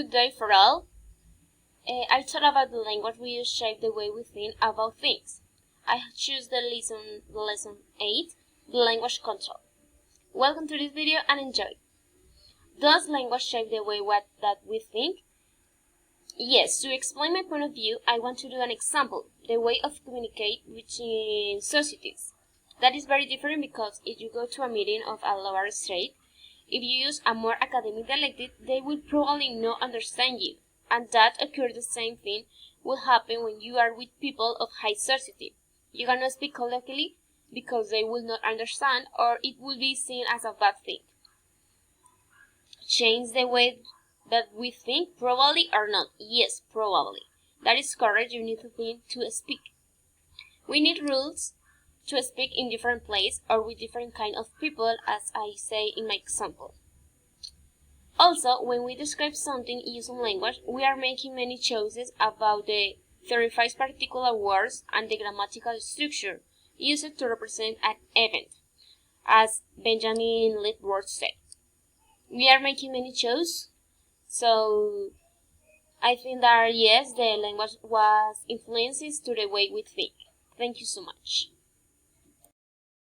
Good day for all. I thought about the language we use shape the way we think about things. I choose the lesson 8, the language control. Welcome to this video and enjoy. Does language shape the way that we think? Yes, to explain my point of view, I want to do an example, the way of communicate between societies. That is very different because if you go to a meeting of a lower state, if you use a more academic dialect, they will probably not understand you. And that occurs the same thing will happen when you are with people of high society. You cannot speak colloquially because they will not understand or it will be seen as a bad thing. Change the way that we think, probably or not? Yes, probably. That is correct, you need to think to speak. We need rules to speak in different places or with different kind of people, as I say in my example. Also, when we describe something using language, we are making many choices about the 35 particular words and the grammatical structure used to represent an event, as Benjamin Lidworth said. We are making many choices, so I think that yes, the language was influences to the way we think. Thank you so much.